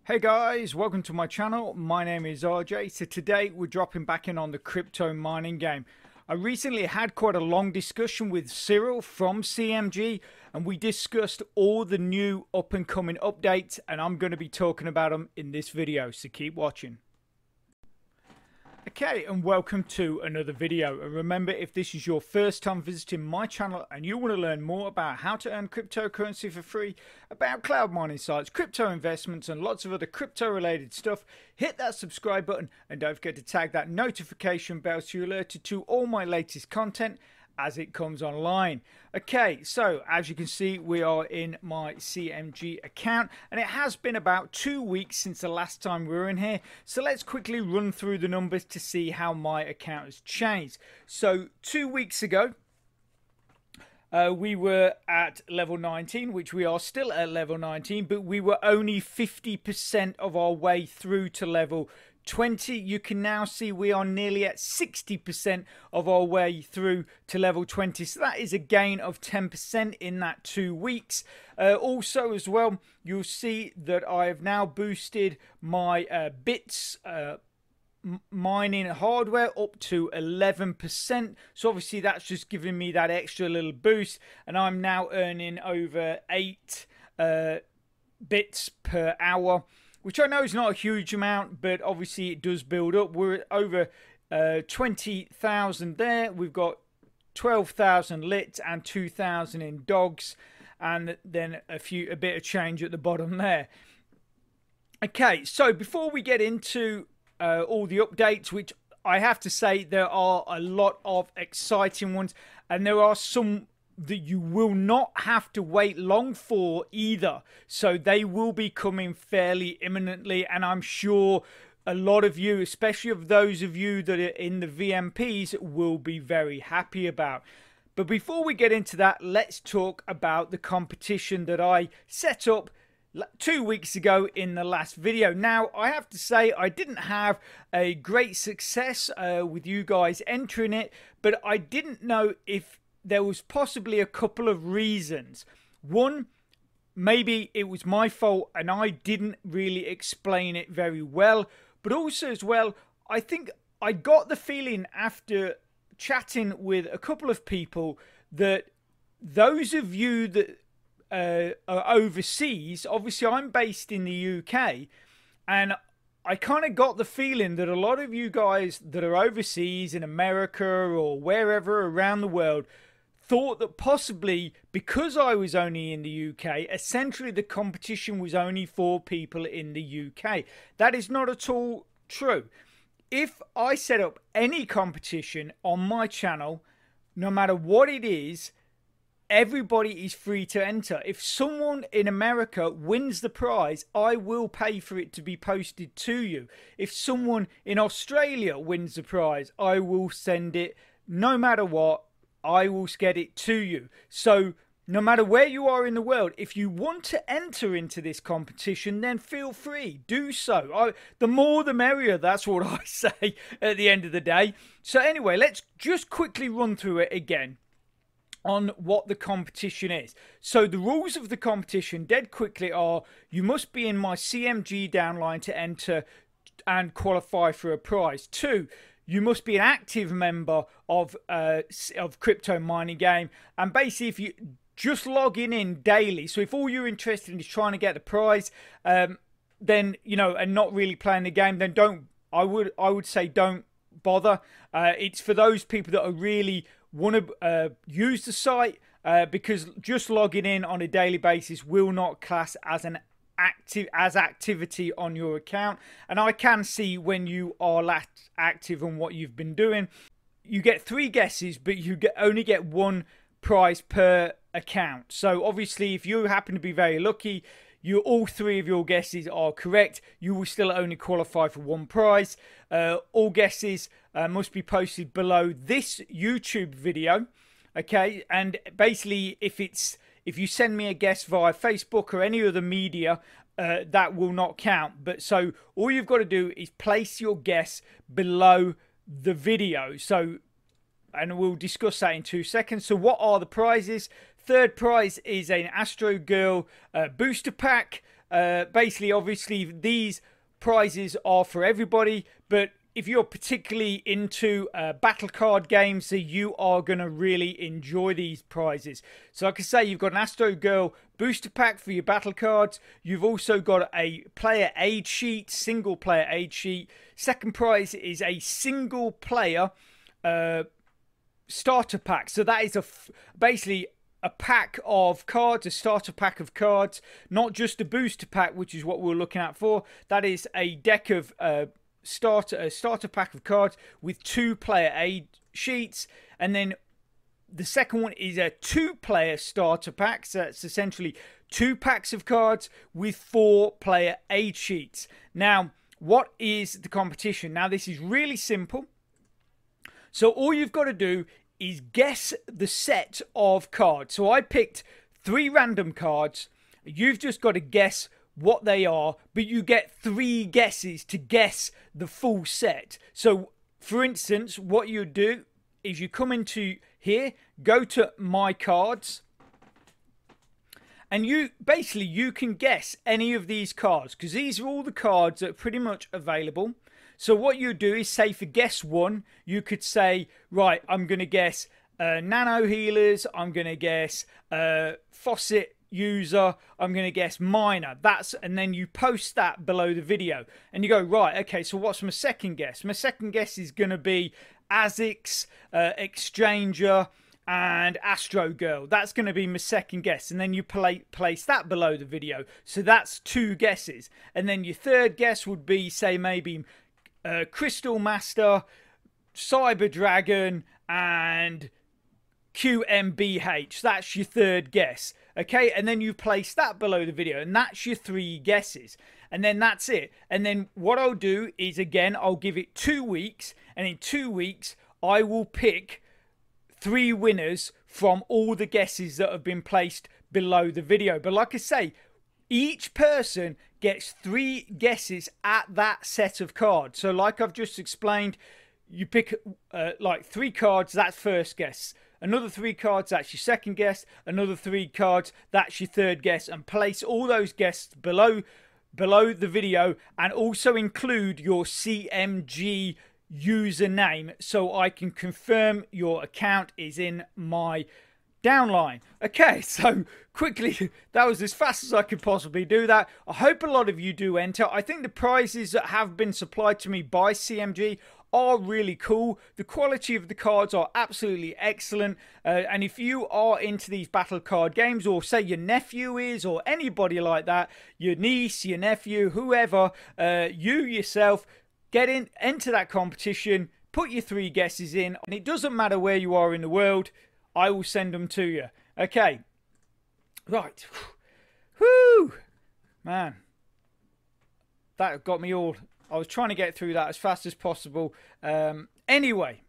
Hey guys, welcome to my channel. My name is RJ. So today we're dropping back in on the crypto mining game. I recently had quite a long discussion with Cyril from CMG and we discussed all the new up and coming updates, and I'm going to be talking about them in this video, so keep watching. Okay, and welcome to another video. And remember, if this is your first time visiting my channel and you want to learn more about how to earn cryptocurrency for free, about cloud mining sites, crypto investments and lots of other crypto related stuff, hit that subscribe button and don't forget to tag that notification bell so you're alerted to all my latest content as it comes online. Okay, so as you can see, we are in my CMG account and it has been about 2 weeks since the last time we were in here. So let's quickly run through the numbers to see how my account has changed. So 2 weeks ago, we were at level 19, which we are still at level 19, but we were only 50% of our way through to level 20. You can now see we are nearly at 60% of our way through to level 20. So that is a gain of 10% in that 2 weeks. Also as well, you'll see that I have now boosted my bits mining hardware up to 11%. So obviously that's just giving me that extra little boost, and I'm now earning over 8 bits per hour, which I know is not a huge amount, but obviously it does build up. We're at over 20,000 there. We've got 12,000 lit and 2,000 in dogs, and then a bit of change at the bottom there. Okay, so before we get into all the updates, which I have to say there are a lot of exciting ones, and there are some that you will not have to wait long for either. So they will be coming fairly imminently, and I'm sure a lot of you, especially of those of you that are in the VMPs, will be very happy about. But before we get into that, let's talk about the competition that I set up 2 weeks ago in the last video. Now, I have to say I didn't have a great success with you guys entering it, but I didn't know if there was possibly a couple of reasons. One, maybe it was my fault and I didn't really explain it very well, but also as well, I think I got the feeling after chatting with a couple of people that those of you that are overseas, obviously I'm based in the UK, and I kind of got the feeling that a lot of you guys that are overseas in America or wherever around the world thought that possibly because I was only in the UK, essentially the competition was only for people in the UK. That is not at all true. If I set up any competition on my channel, no matter what it is, everybody is free to enter. If someone in America wins the prize, I will pay for it to be posted to you. If someone in Australia wins the prize, I will send it. No matter what, I will get it to you. So no matter where you are in the world, if you want to enter into this competition, then feel free, do so. The more the merrier, that's what I say at the end of the day. So anyway, let's just quickly run through it again on what the competition is. So the rules of the competition, dead quickly, are you must be in my CMG downline to enter and qualify for a prize. 2, you must be an active member of CryptoMiningGame, and basically if you just logging in daily, so if all you're interested in is trying to get the prize, then and not really playing the game, then I would say don't bother. It's for those people that are really want to use the site, because just logging in on a daily basis will not class as an activity on your account. And I can see when you are active and what you've been doing. You get 3 guesses, but you only get 1 prize per account. So obviously if you happen to be very lucky, all 3 of your guesses are correct, you will still only qualify for 1 prize. All guesses must be posted below this YouTube video. Okay, and basically if you send me a guess via Facebook or any other media, that will not count. But so all you've got to do is place your guess below the video. So, and we'll discuss that in 2 seconds. So what are the prizes? Third prize is an Astro Girl booster pack. Basically, obviously, these prizes are for everybody, but if you're particularly into battle card games, so you are going to really enjoy these prizes. So like I say, you've got an Astro Girl booster pack for your battle cards. You've also got a player aid sheet, single player aid sheet. Second prize is a single player starter pack. So that is basically a pack of cards, a starter pack of cards, not just a booster pack, which is what we're looking at for. That is a deck of starter pack of cards with 2 player aid sheets, and then the second one is a 2-player starter pack. So that's essentially 2 packs of cards with 4 player aid sheets. Now, what is the competition? Now, this is really simple. So all you've got to do is guess the set of cards. So I picked 3 random cards. You've just got to guess what they are, but you get 3 guesses to guess the full set. So for instance, what you do is you come into here, go to my cards, and you can guess any of these cards, because these are all the cards that are pretty much available. So what you do is, say for guess 1, you could say, right, I'm going to guess nano healers, I'm going to guess faucet user, I'm going to guess miner. And then you post that below the video, and you go, right, okay, so what's my second guess? My second guess is going to be ASICS, Exchanger, and Astro Girl. That's going to be my second guess, and then you place that below the video. So that's 2 guesses, and then your third guess would be, say, maybe Crystal Master, Cyber Dragon, and QMBH. That's your third guess. Okay, and then you place that below the video, and that's your 3 guesses, and then that's it. And then what I'll do is, again, I'll give it 2 weeks, and in 2 weeks I will pick 3 winners from all the guesses that have been placed below the video. But like I say, each person gets 3 guesses at that set of cards. So like I've just explained, you pick like 3 cards, that's first guess. Another 3 cards, that's your second guess. Another 3 cards, that's your third guess. And place all those guesses below the video, and also include your CMG username, so I can confirm your account is in my downline. Okay, so quickly, that was as fast as I could possibly do that. I hope a lot of you do enter. I think the prizes that have been supplied to me by CMG are really cool. The quality of the cards are absolutely excellent, and if you are into these battle card games, or say your nephew is, or anybody like that, your niece, your nephew, whoever, you yourself, enter that competition, put your 3 guesses in, and it doesn't matter where you are in the world, I will send them to you. Okay, right. Whoo, man, that got me all. I was trying to get through that as fast as possible. Anyway,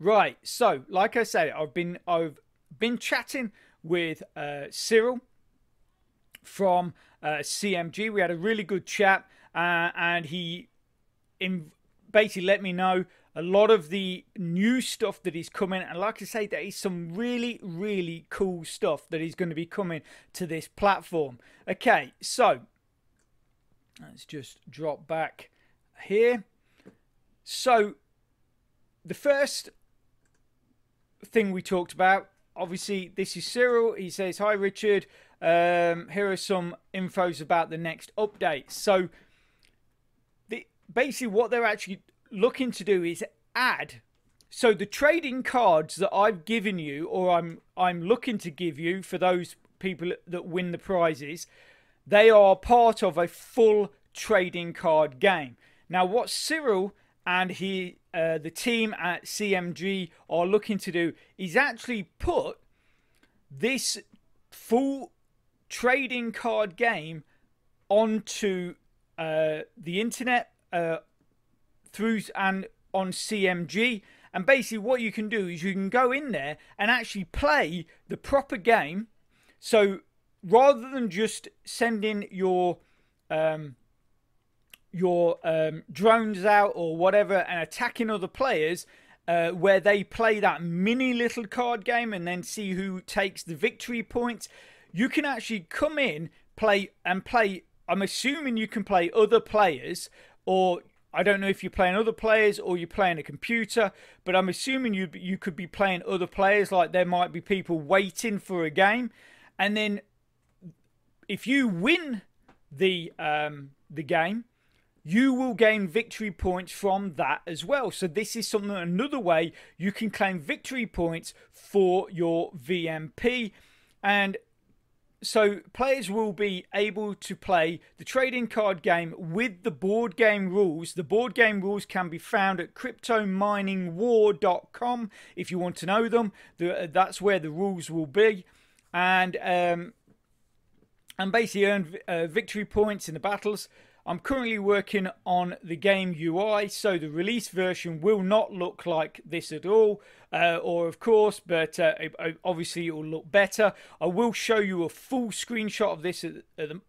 right. So, like I say, I've been chatting with Cyril from CMG. We had a really good chat, and he basically let me know a lot of the new stuff that is coming, and like I say, there is some really, really cool stuff that is going to be coming to this platform. Okay, so let's just drop back here. So the first thing we talked about, obviously, this is Cyril. He says, hi Richard, here are some infos about the next update. So basically what they're actually looking to do is add, so the trading cards that I've given you, or I'm looking to give you for those people that win the prizes, they are part of a full trading card game. Now what Cyril and the team at CMG are looking to do is actually put this full trading card game onto the internet, through and on CMG. And basically what you can do is you can go in there and actually play the proper game. So rather than just sending your drones out or whatever and attacking other players, where they play that mini little card game and then see who takes the victory points, you can actually come in, play I'm assuming you can play other players, or I don't know if you're playing other players or you're playing a computer, but I'm assuming you could be playing other players. Like there might be people waiting for a game, and then if you win the game, you will gain victory points from that as well. So this is something, another way you can claim victory points for your VMP. And so players will be able to play the trading card game with the board game rules. The board game rules can be found at CryptoMiningWar.com if you want to know them. That's where the rules will be. And basically earn victory points in the battles. I'm currently working on the game UI, so the release version will not look like this at all, or of course, but obviously it will look better. I will show you a full screenshot of this in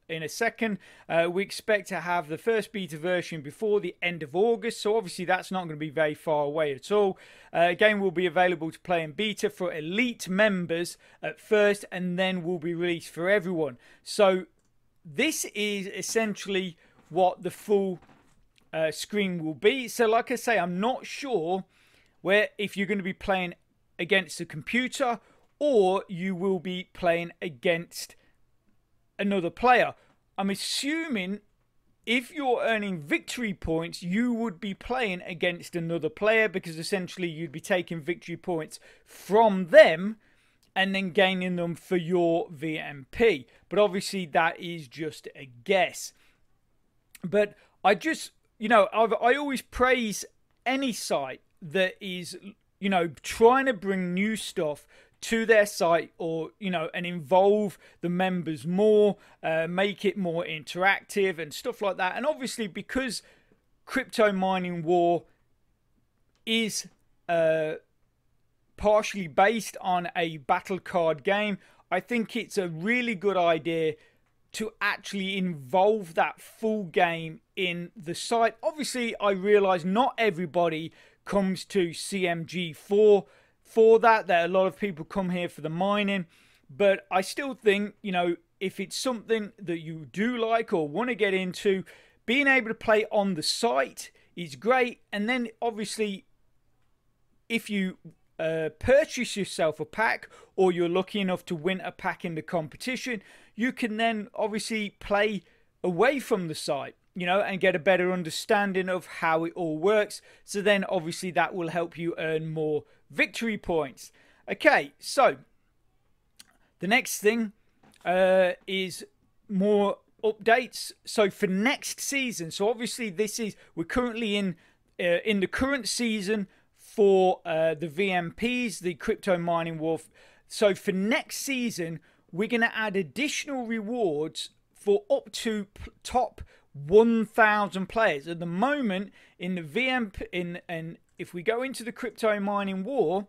a second. We expect to have the first beta version before the end of August, so obviously that's not going to be very far away at all. Game will be available to play in beta for elite members at first, and then will be released for everyone. So this is essentially what the full screen will be. So like I say, I'm not sure if you're going to be playing against a computer or you will be playing against another player. I'm assuming if you're earning victory points, you would be playing against another player, because essentially you'd be taking victory points from them and then gaining them for your VMP. But obviously that is just a guess. But I just, you know, I always praise any site that is, you know, trying to bring new stuff to their site, or, you know, and involve the members more, make it more interactive and stuff like that. And obviously because Crypto Mining War is partially based on a battle card game, I think it's a really good idea to actually involve that full game in the site. Obviously, I realise not everybody comes to CMG for that. There are a lot of people come here for the mining, but I still think, you know, if it's something that you do like or want to get into, being able to play on the site is great. And then obviously, if you purchase yourself a pack, or you're lucky enough to win a pack in the competition, you can then obviously play away from the site, you know, and get a better understanding of how it all works. So then obviously that will help you earn more victory points. Okay, so the next thing is more updates. So for next season, so obviously we're currently in the current season for the VMPs, the Crypto Mining War. So for next season, we're going to add additional rewards for up to top 1,000 players. At the moment, in the VMP, and if we go into the Crypto Mining War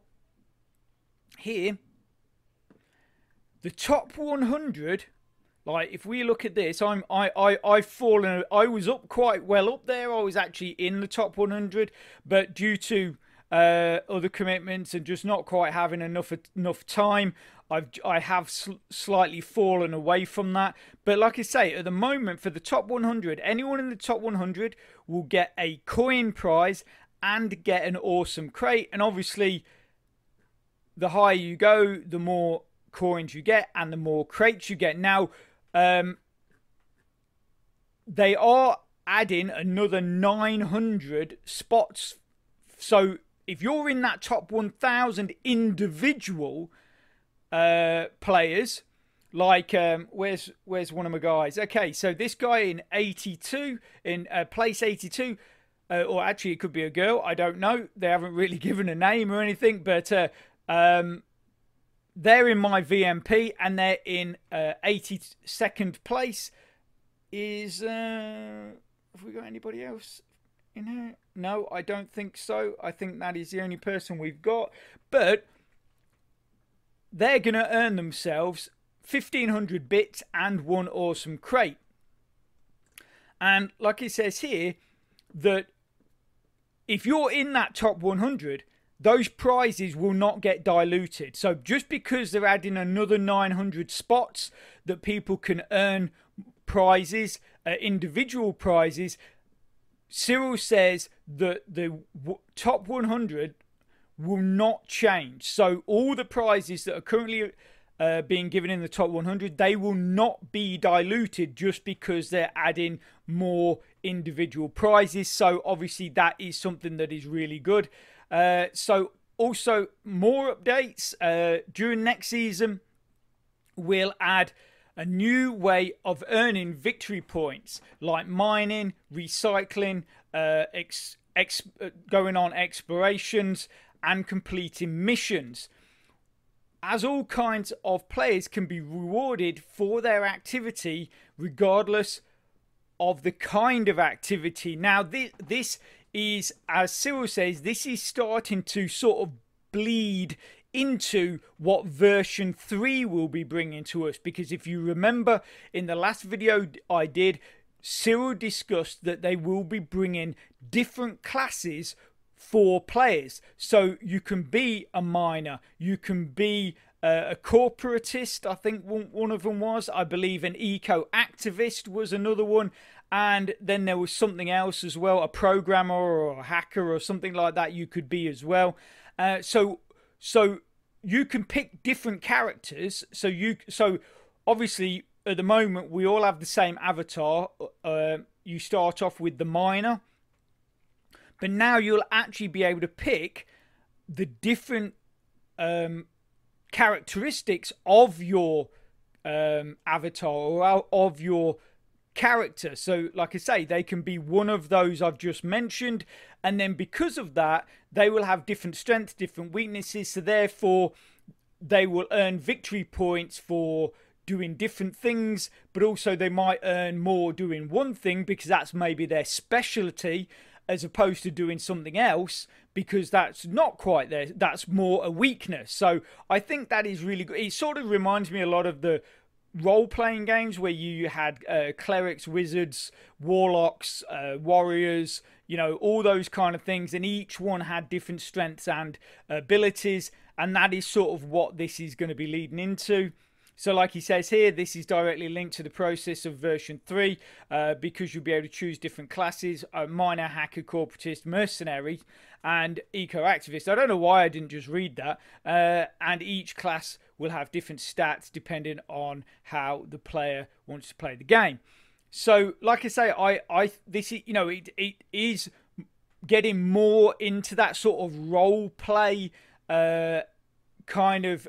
here, the top 100. Like if we look at this, I've fallen. I was up quite well up there. I was actually in the top 100, but due to other commitments and just not quite having enough time, I have slightly fallen away from that. But like I say, at the moment for the top 100, anyone in the top 100 will get a coin prize and get an awesome crate. And obviously, the higher you go, the more coins you get and the more crates you get. Now, they are adding another 900 spots. So if you're in that top 1,000 individual players, like where's one of my guys? Okay, so this guy in 82, in place 82, or actually it could be a girl, I don't know, they haven't really given a name or anything, but they're in my VMP and they're in 82nd place. Have we got anybody else in here? No, I don't think so. I think that is the only person we've got. But they're going to earn themselves 1,500 bits and one awesome crate. And like it says here, that if you're in that top 100, those prizes will not get diluted. So just because they're adding another 900 spots that people can earn prizes individual prizes, Cyril says that the top 100 will not change. So all the prizes that are currently being given in the top 100, they will not be diluted just because they're adding more individual prizes. So obviously that is something that is really good. So also more updates during next season. We'll add a new way of earning victory points, like mining, recycling, going on explorations, and completing missions, as all kinds of players can be rewarded for their activity regardless of the kind of activity. Now this is, as Cyril says, this is starting to sort of bleed into what version 3 will be bringing to us, because if you remember in the last video I did, Cyril discussed that they will be bringing different classes for players. So you can be a miner, you can be a corporatist, I think one of them was, I believe an eco-activist was another one, and then there was something else as well, a programmer or a hacker or something like that you could be as well. So you can pick different characters. So obviously at the moment we all have the same avatar. You start off with the miner, but now you'll actually be able to pick the different characteristics of your avatar or of your character. So like I say, they can be one of those I've just mentioned, and then because of that they will have different strengths, different weaknesses, so therefore they will earn victory points for doing different things, but also they might earn more doing one thing because that's maybe their specialty, as opposed to doing something else because that's not quite there, that's more a weakness. So I think that is really good. It sort of reminds me a lot of the role-playing games where you had clerics, wizards, warlocks, warriors, you know, all those kind of things, and each one had different strengths and abilities, and that is sort of what this is going to be leading into. So like he says here, this is directly linked to the process of version 3 because you'll be able to choose different classes: miner, hacker, corporatist, mercenary, and eco-activist. I don't know why I didn't just read that. And each class will have different stats depending on how the player wants to play the game. So like I say, this is, you know, it is getting more into that sort of role play kind of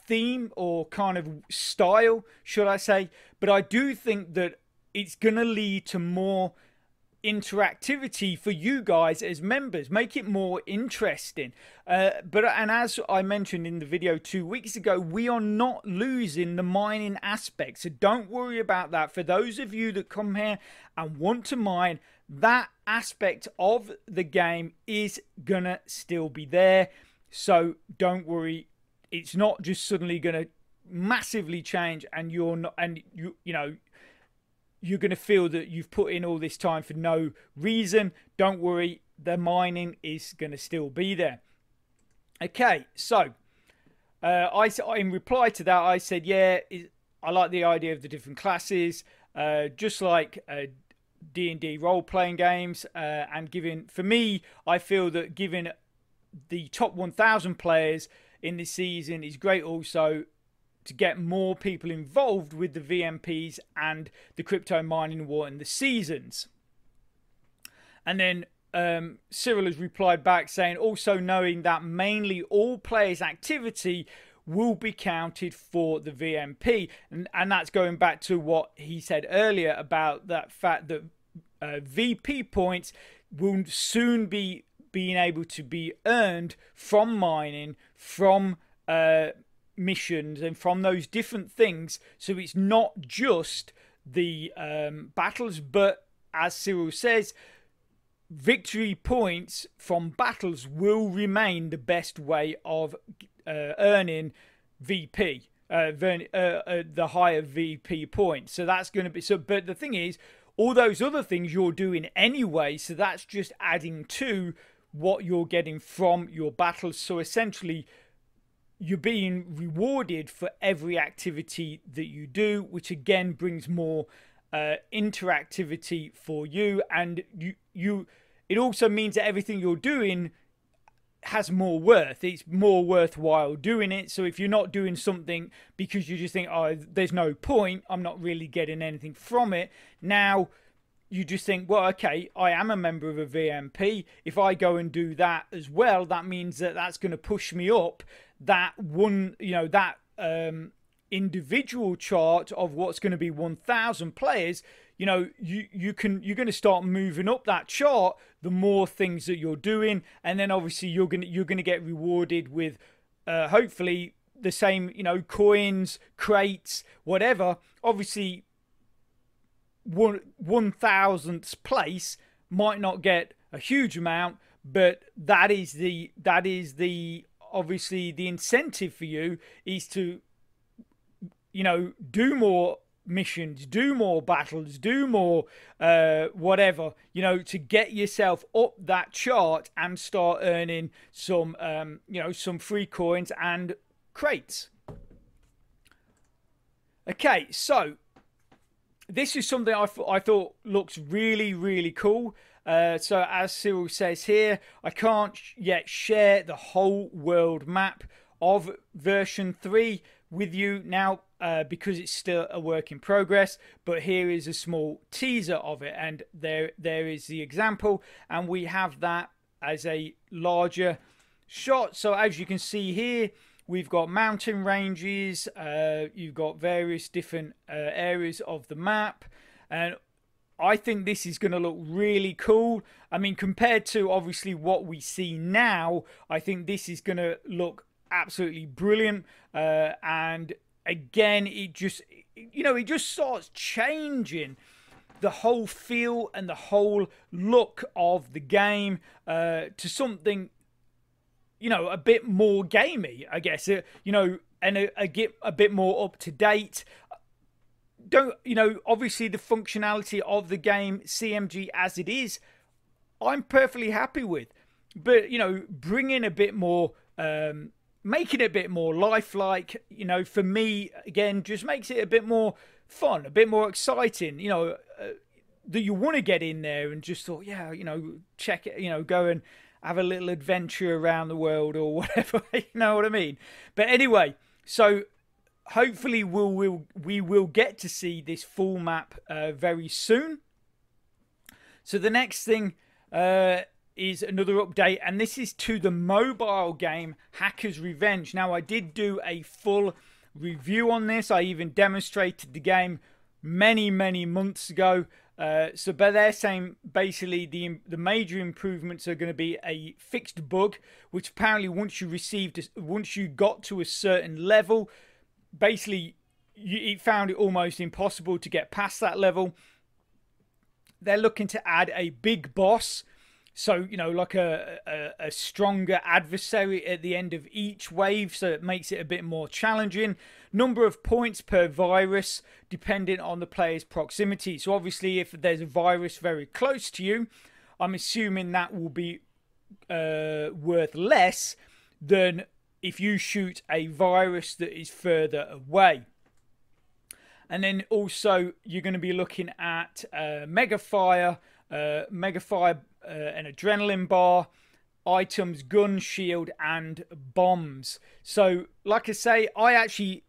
theme or kind of style, should I say. But I do think that it's going to lead to more interactivity for you guys as members, make it more interesting. And as I mentioned in the video 2 weeks ago, we are not losing the mining aspect, so don't worry about that. For those of you that come here and want to mine, that aspect of the game is gonna still be there, so don't worry. It's not just suddenly gonna massively change and you're not, and you know, you're going to feel that you've put in all this time for no reason. Don't worry, the mining is going to still be there. Okay, so in reply to that, I said, yeah, I like the idea of the different classes, just like D&D role-playing games, and giving, for me, I feel that giving the top 1,000 players in this season is great also to get more people involved with the VMPs and the crypto mining war and the seasons. And then Cyril has replied back saying, also knowing that mainly all players' activity will be counted for the VMP. And that's going back to what he said earlier about that fact that VP points will soon be being able to be earned from mining, from missions, and from those different things. So it's not just the battles, but as Cyril says, victory points from battles will remain the best way of earning VP, the higher VP points. So that's going to be so. But the thing is, all those other things you're doing anyway, so that's just adding to what you're getting from your battles. So essentially, you're being rewarded for every activity that you do, which again brings more interactivity for you, and it also means that everything you're doing has more worth. It's more worthwhile doing it. So if you're not doing something because you just think, oh, there's no point, I'm not really getting anything from it, now you just think, well, okay, I am a member of a VMP. If I go and do that as well, that means that that's going to push me up that one, that individual chart of what's going to be 1,000 players. You're going to start moving up that chart the more things that you're doing, and then obviously you're going to get rewarded with hopefully the same, coins, crates, whatever. Obviously 1,000th place might not get a huge amount, but that is the obviously the incentive for you is to do more missions, do more battles, do more whatever, to get yourself up that chart and start earning some some free coins and crates. Okay, so this is something I thought looks really, really cool. So as Cyril says here, I can't yet share the whole world map of version 3 with you now because it's still a work in progress, but here is a small teaser of it, and there is the example, and we have that as a larger shot. So as you can see here, we've got mountain ranges, you've got various different areas of the map, and I think this is going to look really cool. I mean, compared to obviously what we see now, I think this is going to look absolutely brilliant. And again, it just starts changing the whole feel and the whole look of the game to something, a bit more gamey, I guess, and a bit more up to date. Obviously the functionality of the game, CMG as it is, I'm perfectly happy with, but bringing a bit more, making it a bit more lifelike, for me, again, just makes it a bit more fun, a bit more exciting, that you want to get in there and just thought, yeah, check it, go and have a little adventure around the world or whatever, you know what I mean? But anyway, so hopefully we will get to see this full map very soon. So the next thing is another update, and this is to the mobile game Hacker's Revenge. Now, I did do a full review on this. I even demonstrated the game many months ago. But they're saying basically the major improvements are going to be a fixed bug, which apparently once you got to a certain level, basically it found it almost impossible to get past that level. They're looking to add a big boss, so like a stronger adversary at the end of each wave, so it makes it a bit more challenging. Number of points per virus depending on the player's proximity. So obviously if there's a virus very close to you, I'm assuming that will be worth less than if you shoot a virus that is further away. And then also you're going to be looking at Mega Fire, an adrenaline bar, items, gun, shield, and bombs. So like I say, I actually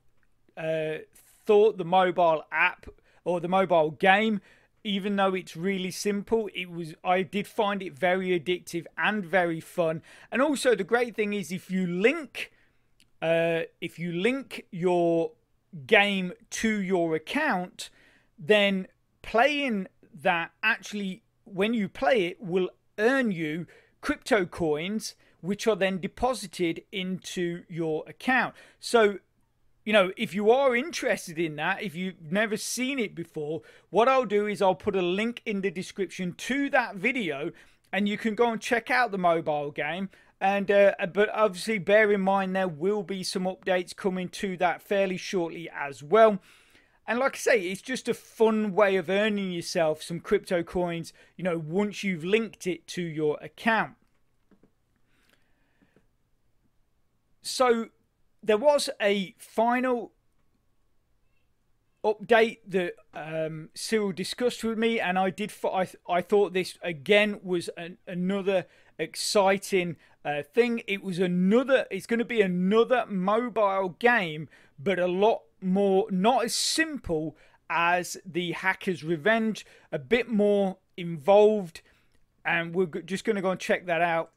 thought the mobile app or the mobile game, even though it's really simple, I did find it very addictive and very fun. And also the great thing is if you link your game to your account, then playing that, actually when you play it, will earn you crypto coins, which are then deposited into your account. So if you are interested in that, if you've never seen it before, what I'll do is I'll put a link in the description to that video, and you can go and check out the mobile game. And but obviously bear in mind there will be some updates coming to that fairly shortly as well. And like I say, it's just a fun way of earning yourself some crypto coins, once you've linked it to your account. So there was a final update that Cyril discussed with me, and I thought this again was another exciting thing. It's going to be another mobile game, but a lot more, not as simple as the Hacker's Revenge, a bit more involved, and we're just going to go and check that out.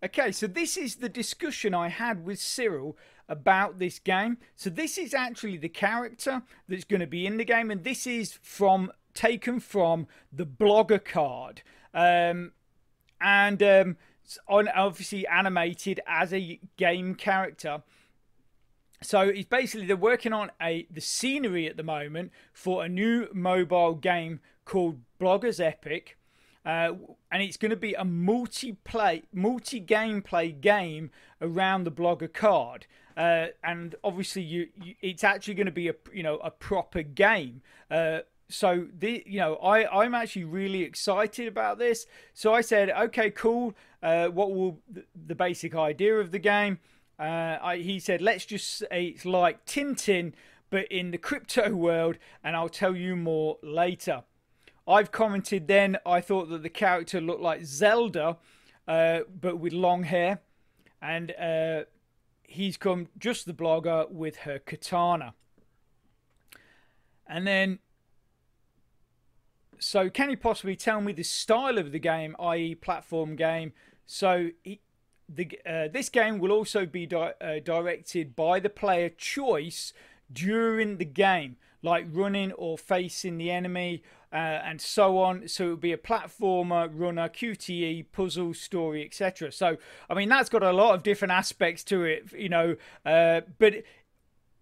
Okay, so this is the discussion I had with Cyril about this game. So this is actually the character that's going to be in the game, and this is taken from the blogger card, and obviously animated as a game character. So it's basically, they're working on the scenery at the moment for a new mobile game called Bloggers Epic. And it's going to be a multi-gameplay game around the blogger card, and obviously it's actually going to be a proper game. So I'm actually really excited about this. So I said, okay, cool. What will the basic idea of the game? He said, let's just say it's like Tintin, but in the crypto world, and I'll tell you more later. I've commented then, I thought that the character looked like Zelda, but with long hair. And he's come just the blogger with her katana. And then, so can you possibly tell me the style of the game, i.e. platform game? So this game will also be directed by the player choice during the game, like running or facing the enemy, and so on. So it will be a platformer, runner, QTE, puzzle, story, etc. So I mean, that's got a lot of different aspects to it, but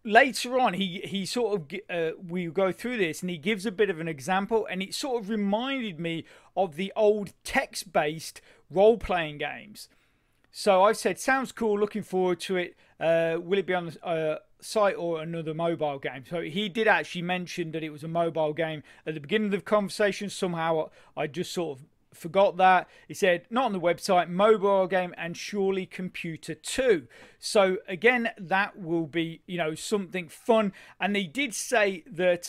later on he sort of we go through this and he gives a bit of an example, and it sort of reminded me of the old text-based role-playing games. So I said, sounds cool, looking forward to it. Will it be on the site or another mobile game? So he did actually mention that it was a mobile game at the beginning of the conversation. Somehow I just sort of forgot that. He said, not on the website, mobile game, and surely computer too. So again, that will be, something fun. And they did say that,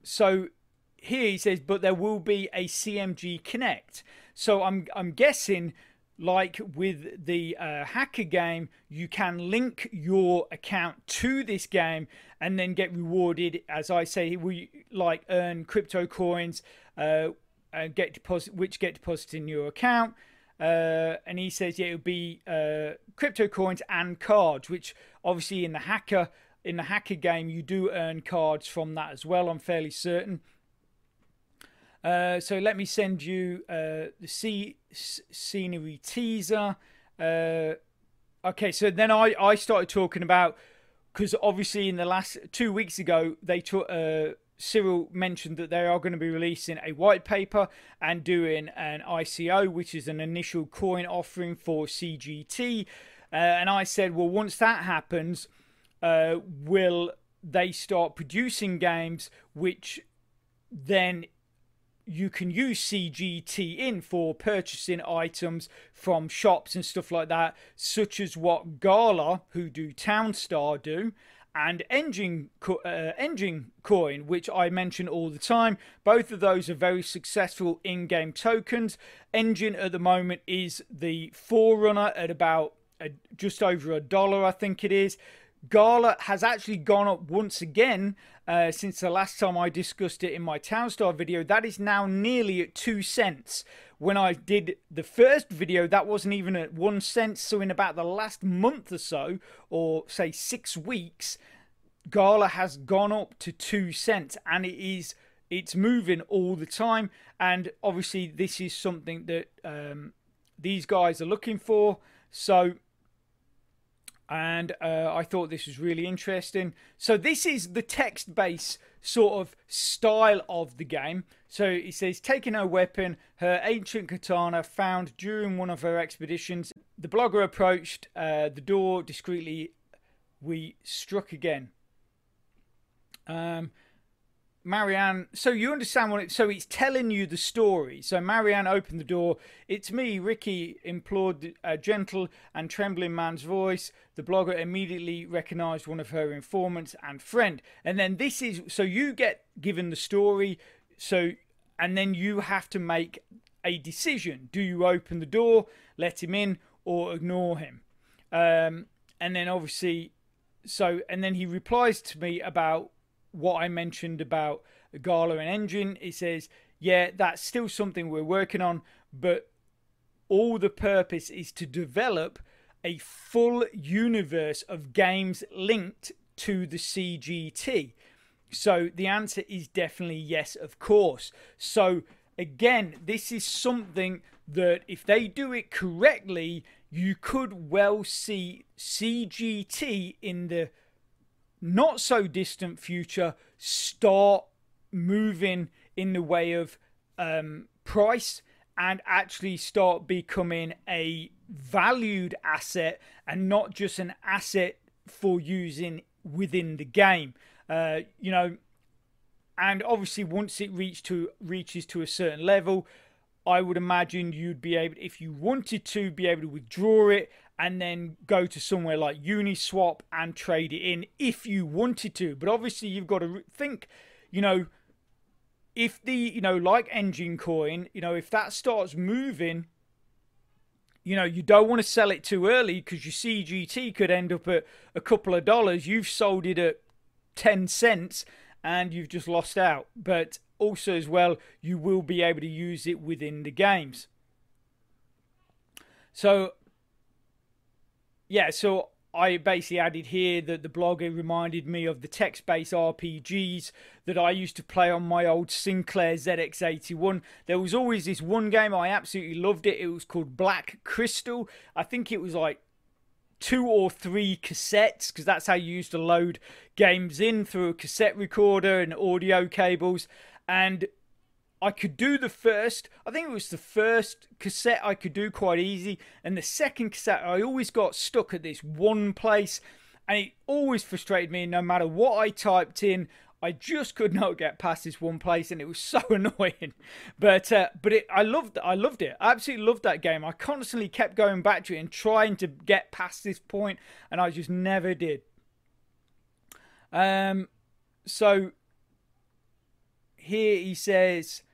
so here he says, but there will be a CMG Connect. So I'm guessing, like with the hacker game, you can link your account to this game and then get rewarded, as I say, we like earn crypto coins, which get deposited in your account. And he says, yeah, it'll be crypto coins and cards, which obviously in the hacker game you do earn cards from that as well, I'm fairly certain. So let me send you the scenery teaser. Okay, so then I started talking about, because obviously in the last 2 weeks ago, Cyril mentioned that they are going to be releasing a white paper and doing an ICO, which is an initial coin offering for CGT. And I said, well, once that happens, will they start producing games which then you can use CGT in for purchasing items from shops and stuff like that, such as what Gala, who do Townstar, do, and Engine Coin, which I mention all the time. Both of those are very successful in-game tokens. Engine at the moment is the forerunner at about just over $1, I think it is. Gala has actually gone up once again since the last time I discussed it in my Townstar video. That is now nearly at 2 cents. When I did the first video, that wasn't even at 1 cent. So in about the last month or so, or say 6 weeks, Gala has gone up to 2 cents, and it's moving all the time. And obviously this is something that these guys are looking for. So, and I thought this was really interesting. So this is the text-based sort of style of the game. So it says, taking her weapon, her ancient katana found during one of her expeditions. The blogger approached the door discreetly. We struck again. Marianne, so you understand what so it's telling you the story. So Marianne opened the door. It's me, Ricky, implored a gentle and trembling man's voice. The blogger immediately recognized one of her informants and friend. And then this is, so you get given the story, so, and then you have to make a decision. Do you open the door, let him in, or ignore him? And then obviously, so, and then he replies to me about what I mentioned about Gala and Engine. It says, yeah, that's still something we're working on, but all the purpose is to develop a full universe of games linked to the CGT. So the answer is definitely yes, of course. So again, this is something that if they do it correctly, you could well see CGT in the not so distant future start moving in the way of price and actually start becoming a valued asset and not just an asset for using within the game. You know, and obviously once it reaches to a certain level, I would imagine you'd be able, if you wanted to, be able to withdraw it and then go to somewhere like Uniswap and trade it in if you wanted to. But obviously you've got to think, you know, if the, you know, like Engine Coin, you know, if that starts moving, you know, you don't want to sell it too early because your CGT could end up at a couple of dollars. You've sold it at 10 cents and you've just lost out. But also as well, you will be able to use it within the games. So yeah, so I basically added here that the blogger reminded me of the text-based RPGs that I used to play on my old Sinclair ZX81. There was always this one game, I absolutely loved it. It was called Black Crystal. I think it was like 2 or 3 cassettes, because that's how you used to load games in, through a cassette recorder and audio cables. And I could do the first, I think it was the first cassette I could do quite easy. And the second cassette, I always got stuck at this one place. And it always frustrated me. No matter what I typed in, I just could not get past this one place. And it was so annoying. But I loved it. I absolutely loved that game. I constantly kept going back to it and trying to get past this point. And I just never did. So here he says...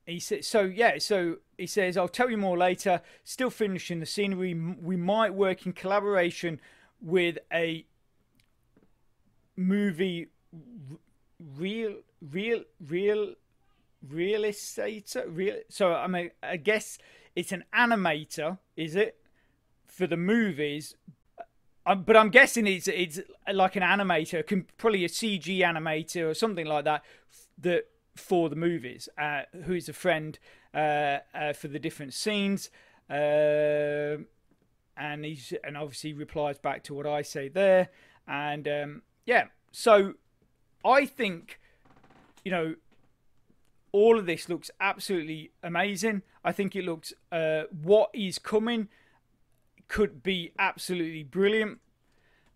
he said, so he says, I'll tell you more later. Still finishing the scenery. We might work in collaboration with a movie so I mean, I guess it's an animator, is it, for the movies? But I'm guessing it's like an animator, probably a CG animator or something like that, that for the movies, who is a friend for the different scenes, and obviously replies back to what I say there, and yeah. So I think, you know, all of this looks absolutely amazing. I think it looks what is coming could be absolutely brilliant,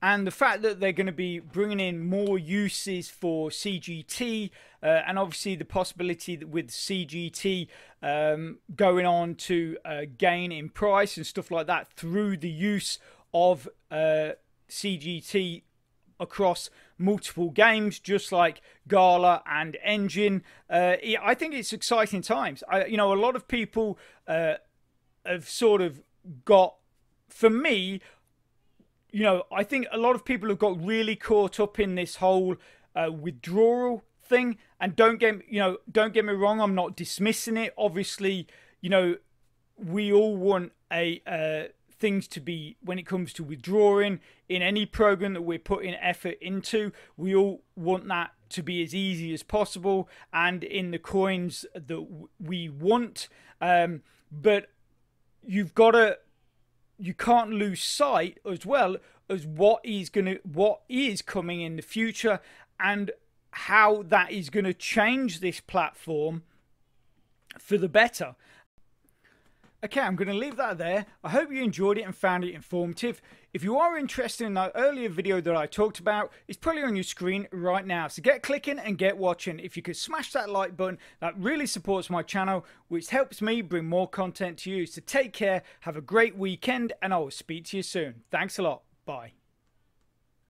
and the fact that they're going to be bringing in more uses for CGT, and obviously the possibility that with CGT going on to gain in price and stuff like that through the use of CGT across multiple games, just like Gala and Engine. I think it's exciting times. You know, a lot of people have sort of got, for me, you know, I think a lot of people have got really caught up in this whole withdrawal thing. And don't get me wrong, I'm not dismissing it. Obviously, you know, we all want things to be, when it comes to withdrawing in any program that we're putting effort into, we all want that to be as easy as possible and in the coins that we want. But you've got to, you can't lose sight as well as what is coming in the future and how that is going to change this platform for the better. Okay, I'm going to leave that there. I hope you enjoyed it and found it informative. If you are interested in that earlier video that I talked about, it's probably on your screen right now. So get clicking and get watching. If you could smash that like button, that really supports my channel, which helps me bring more content to you. So take care, have a great weekend, and I will speak to you soon. Thanks a lot. Bye.